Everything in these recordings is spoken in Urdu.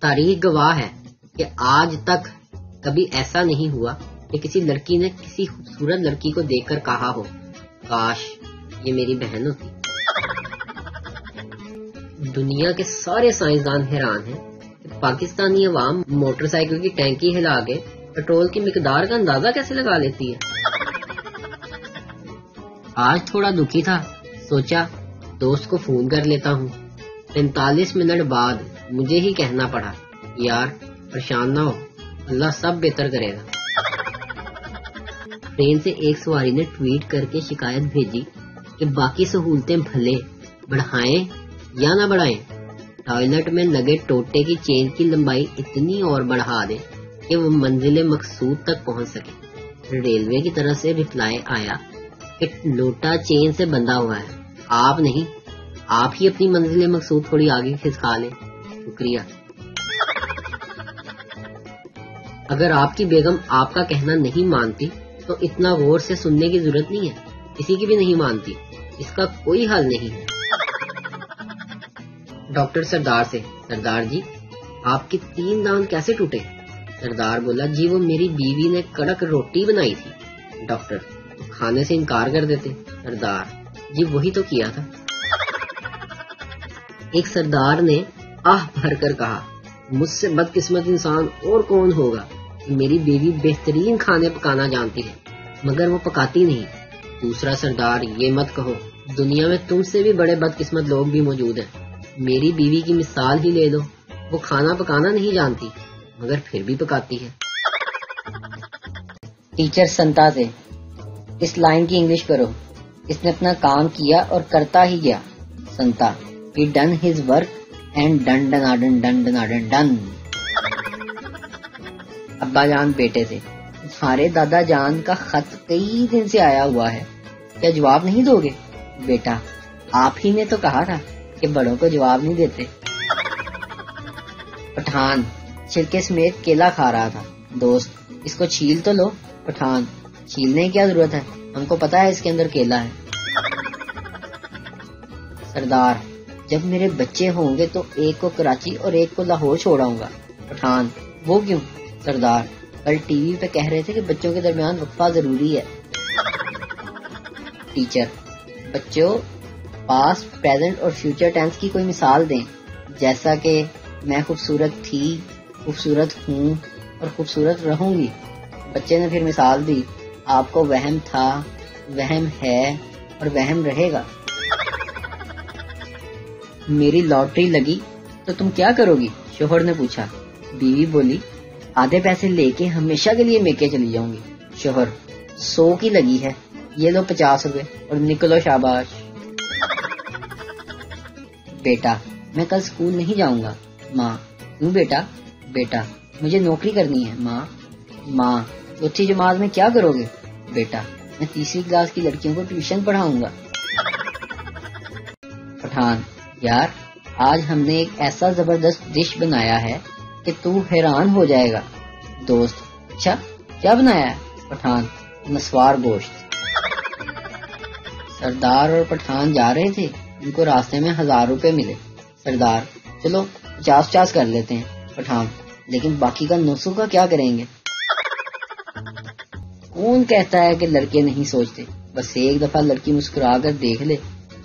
تاریخ گواہ ہے کہ آج تک کبھی ایسا نہیں ہوا کہ کسی لڑکی نے کسی خوبصورت لڑکی کو دیکھ کر کہا ہو کاش یہ میری بہن ہوتی۔ دنیا کے سارے سائنسدان حیران ہیں کہ پاکستانی عوام موٹر سائیکل کی ٹینکی ہلا کے پیٹرول کی مقدار کا اندازہ کیسے لگا لیتی ہے۔ آج تھوڑا دکھی تھا، سوچا دوست کو فون کر لیتا ہوں۔ 45 منٹ بعد مجھے ہی کہنا پڑا یار پریشان نہ ہو، اللہ سب بہتر کرے گا۔ ٹرین سے ایک سواری نے ٹویٹ کر کے شکایت بھیجی کہ باقی سہولتیں بھلے بڑھائیں یا نہ بڑھائیں، ٹوائلٹ میں لگے ٹوٹے کی چین کی لمبائی اتنی اور بڑھا دیں کہ وہ منزل مقصود تک پہنچ سکے۔ ریلوے کی طرف سے رپلائی آیا کہ لوٹا چین سے بندھا ہوا ہے، آپ نہیں، آپ ہی اپنی منزل مقصود تھوڑی آگے کھسکا لیں، شکریہ۔ اگر آپ کی بیگم آپ کا کہنا نہیں مانتی تو اتنا غور سے سننے کی ضرورت نہیں ہے، کسی کی بھی نہیں مانتی، اس کا کوئی حل نہیں ہے۔ ڈاکٹر سردار سے، سردار جی آپ کی 3 دانت کیسے ٹوٹے؟ سردار بولا جی وہ میری بیوی نے کڑک روٹی بنائی تھی۔ ڈاکٹر کھانے سے انکار کر دیتے؟ سردار جی وہی تو کیا تھا۔ ایک سردار نے آہ بھر کر کہا مجھ سے بدقسمت انسان اور کون ہوگا کہ میری بیوی بہترین کھانے پکانا جانتی ہے مگر وہ پکاتی نہیں۔ دوسرا سردار یہ مت کہو، دنیا میں تم سے بھی بڑے بدقسمت لوگ بھی موجود ہیں، میری بیوی کی مثال ہی لے لو، وہ کھانا پکانا نہیں جانتی مگر پھر بھی پکاتی ہے۔ ٹیچر سنتا سے، اس لائن کی انگلش کرو۔ اس نے اپنا کام کیا اور کرتا ہی گیا۔ سنتا he done his work and done. ابا جان بیٹے سے، تمہارے دادا جان کا خط کئی دن سے آیا ہوا ہے، کیا جواب نہیں دو گے؟ بیٹا آپ ہی نے تو کہا تھا کہ بڑوں کو جواب نہیں دیتے۔ پٹھان چھلکے سمیت کیلا کھا رہا تھا، دوست اس کو چھیل تو لو۔ پٹھان چھیلنے کی کیا ضرورت ہے، ہم کو پتا ہے اس کے اندر کیلا ہے۔ سردار جب میرے بچے ہوں گے تو ایک کو کراچی اور ایک کو لاہور چھوڑاؤں گا۔ پٹھان وہ کیوں؟ سردار کل ٹی وی پہ کہہ رہے تھے کہ بچوں کے درمیان وقفہ ضروری ہے۔ ٹیچر بچوں پاسٹ، پریزنٹ اور فیوچر ٹینس کی کوئی مثال دیں، جیسا کہ میں خوبصورت تھی، خوبصورت ہوں اور خوبصورت رہوں گی۔ بچے نے پھر مثال دی، آپ کو وہم تھا، وہم ہے اور وہم رہے گا۔ میری لاٹری لگی تو تم کیا کرو گی؟ شوہر نے پوچھا۔ بیوی بولی آدھے پیسے لے کے ہمیشہ کے لیے میکے چلی جاؤں گی۔ شوہر 100 کی لگی ہے، یہ لو 50 روپے اور نکلو شاباش۔ بیٹا میں کل اسکول نہیں جاؤں گا۔ ماں کیوں بیٹا؟ بیٹا مجھے نوکری کرنی ہے۔ ماں چوتھی جماعت میں کیا کرو گے؟ بیٹا میں 3ری کلاس کی لڑکیوں کو ٹیوشن پڑھاؤں گا۔ پٹھان یار آج ہم نے ایک ایسا زبردست ڈش بنایا ہے کہ تو حیران ہو جائے گا۔ دوست اچھا کیا بنایا ہے؟ پٹھان نسوار گوشت۔ سردار اور پٹھان جا رہے تھے، ان کو راستے میں 1000 روپے ملے۔ سردار چلو 50 کر لیتے ہیں۔ پٹھان لیکن باقی کا 900 کا کیا کریں گے؟ کون کہتا ہے کہ لڑکے نہیں سوچتے، بس ایک دفعہ لڑکی مسکرا کر دیکھ لے،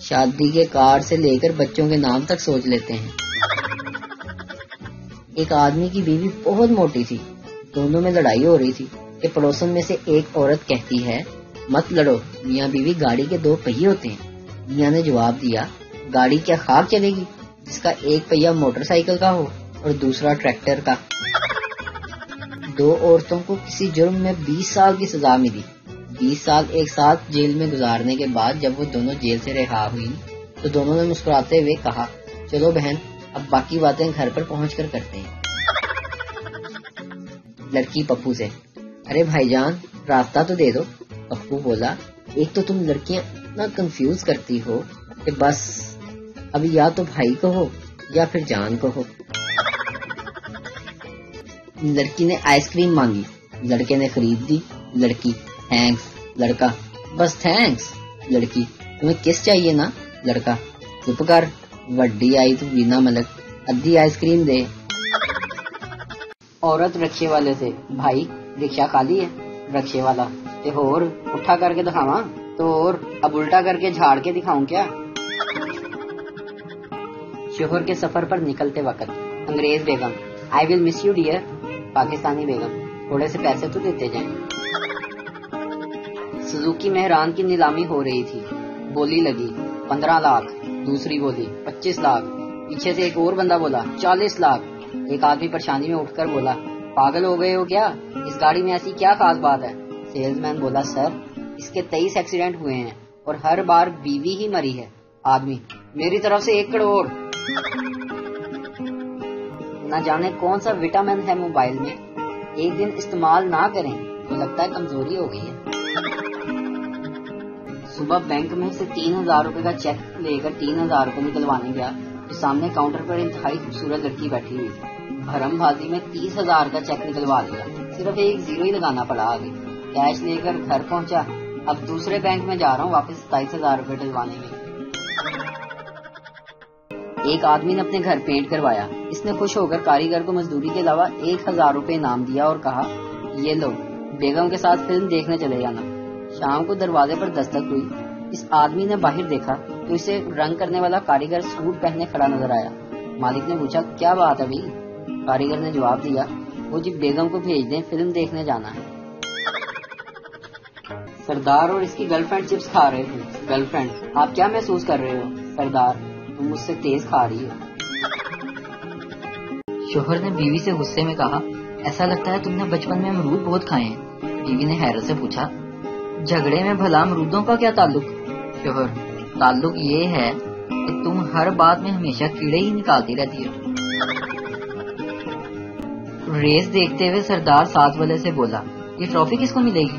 شادی کے کارڈ سے لے کر بچوں کے نام تک سوچ لیتے ہیں۔ ایک آدمی کی بیوی بہت موٹی تھی، دونوں میں لڑائی ہو رہی تھی کہ پڑوسن میں سے ایک عورت کہتی ہے مت لڑو، میاں بیوی گاڑی کے 2 پہیے ہوتے ہیں۔ میاں نے جواب دیا گاڑی کیا خاک چلے گی جس کا ایک پہیہ موٹر سائیکل کا ہو اور دوسرا ٹریکٹر کا۔ 2 عورتوں کو کسی جرم میں 20 سال کی سزا ملی۔ 20 سال ایک ساتھ جیل میں گزارنے کے بعد جب وہ دونوں جیل سے رہا ہوئی تو دونوں نے مسکراتے ہوئے کہا چلو بہن اب باقی باتیں گھر پر پہنچ کر کرتے ہیں۔ لڑکی پپو سے، ارے بھائی جان راستہ تو دے دو۔ پپو بولا ایک تو تم لڑکیاں اتنا کنفیوز کرتی ہو کہ بس ابھی یا تو بھائی کو ہو یا پھر جان کو ہو۔ لڑکی نے آئس کریم مانگی، لڑکے نے خرید دی۔ لڑکی تھینکس۔ لڑکا بس تھینکس۔ لڑکی تمہیں کس چاہیے نا؟ لڑکا چپ کر، وڈی آئی تو وینا ملک، ادھی آئس کریم دے۔ عورت رکشے والے سے، بھائی رکشا خالی ہے؟ رکشے والا، تے اور اٹھا کر کے دکھاواں؟ تو اور اب الٹا کر کے جھاڑ کے دکھاؤں کیا؟ شوہر کے سفر پر نکلتے وقت انگریز بیگم، آئی ول مس یو ڈیئر. پاکستانی بیگم، تھوڑے سے پیسے تو دیتے جائیں. سزوکی مہران کی نیلامی ہو رہی تھی. بولی لگی 15 لاکھ، دوسری بولی 25 لاکھ، پیچھے سے ایک اور بندہ بولا 40 لاکھ. ایک آدمی پریشانی میں اٹھ کر بولا پاگل ہو گئے ہو کیا؟ اس گاڑی میں ایسی کیا خاص بات ہے؟ سیلز مین بولا سر اس کے 23 ایکسیڈنٹ ہوئے ہیں اور ہر بار بیوی ہی مری ہے. آدمی، میری طرف سے 1 کروڑ. نہ جانے کون سا وٹامن ہے موبائل میں، ایک دن استعمال نہ کریں تو لگتا ہے کمزوری ہو گئی ہے. صبح بینک میں سے 3000 روپے کا چیک لے کر 3000 روپے نکلوانے گیا تو سامنے کاؤنٹر پر انتہائی خوبصورت لڑکی بیٹھی ہوئی تھی. بھرم بازی میں 30,000 کا چیک نکلوا لیا، صرف ایک زیرو ہی لگانا پڑا آگے. کیش لے کر گھر پہنچا، اب دوسرے بینک میں جا رہا ہوں واپس 27,000 روپے ڈلوانے میں. ایک آدمی نے اپنے گھر پینٹ کروایا. اس نے خوش ہو کر کاریگر کو مزدوری کے علاوہ 1000 روپے انعام دیا اور کہا یہ لو، بیگم کے ساتھ فلم دیکھنے چلے جانا. شام کو دروازے پر دستک ہوئی. اس آدمی نے باہر دیکھا تو اسے رنگ کرنے والا کاریگر سوٹ پہنے کھڑا نظر آیا. مالک نے پوچھا کیا بات ہے بھائی؟ کاریگر نے جواب دیا وہ جی بیگم کو بھیج دیں، فلم دیکھنے جانا ہے. سردار اور اس کی گرل فرینڈ چپس کھا رہے تھے. گرل فرینڈ، آپ کیا محسوس کر رہے ہو؟ سردار، تم مجھ سے تیز کھا رہی ہو. شوہر نے بیوی سے غصے میں کہا ایسا لگتا ہے تم نے بچپن میں امرود بہت کھائے ہیں. بیوی نے حیرت سے پوچھا جھگڑے میں بھلا امرودوں کا کیا تعلق؟ شوہر، تعلق یہ ہے کہ تم ہر بات میں ہمیشہ کیڑے ہی نکالتی رہتی ہو. ریس دیکھتے ہوئے سردار ساتھ والے سے بولا یہ ٹرافی کس کو ملے گی؟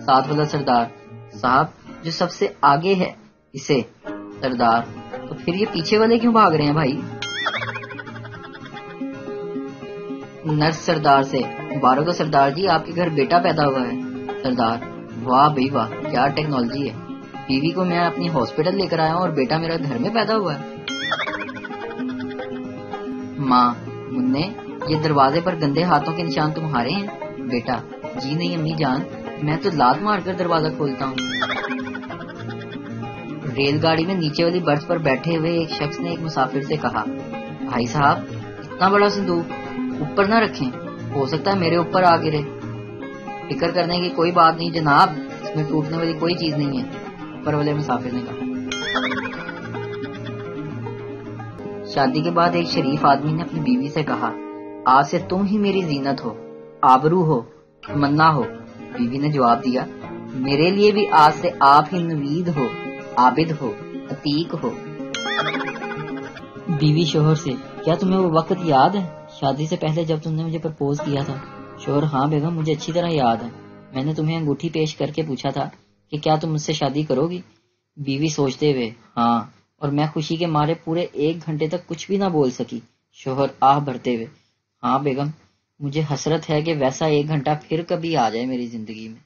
ساتھ والا سردار، صاحب جو سب سے آگے ہے اسے. سردار، تو پھر یہ پیچھے والے کیوں بھاگ رہے ہیں بھائی؟ نرس سردار سے، مبارک ہو سردار جی، آپ کے گھر بیٹا پیدا ہوا ہے. سردار، واہ بھائی واہ، کیا ٹیکنالوجی ہے. بیوی کو میں اپنی ہاسپٹل لے کر آیا ہوں اور بیٹا میرا گھر میں پیدا ہوا ہے. ماں، مننے یہ دروازے پر گندے ہاتھوں کے نشان تمہارے ہیں؟ بیٹا، جی نہیں امی جان، میں تو لات مار کر دروازہ کھولتا ہوں. ریل گاڑی میں نیچے والی برتھ پر بیٹھے ہوئے ایک شخص نے ایک مسافر سے کہا بھائی صاحب اتنا بڑا صندوق اوپر نہ رکھیں، ہو سکتا ہے میرے اوپر آ گرے. فکر کرنے کی کوئی بات نہیں جناب، اس میں ٹوٹنے والی کوئی چیز نہیں ہے، اوپر والے مسافر نے کہا. شادی کے بعد ایک شریف آدمی نے اپنی بیوی سے کہا آج سے تم ہی میری زینت ہو، آبرو ہو، تمنا ہو. بیوی نے جواب دیا میرے لیے بھی آج سے آپ ہی نوید ہو، عابد ہو، عتیق ہو. بیوی شوہر سے، کیا تمہیں وہ وقت یاد ہے شادی سے پہلے جب تم نے مجھے پرپوز کیا تھا؟ شوہر، ہاں بیگم مجھے اچھی طرح یاد ہے. میں نے تمہیں انگوٹھی پیش کر کے پوچھا تھا کہ کیا تم مجھ سے شادی کرو گی؟ بیوی سوچتے ہوئے، ہاں. اور میں خوشی کے مارے پورے 1 گھنٹے تک کچھ بھی نہ بول سکی. شوہر آہ بھرتے ہوئے، ہاں بیگم مجھے حسرت ہے کہ ویسا 1 گھنٹہ پھر کبھی آ جائے میری زندگی میں.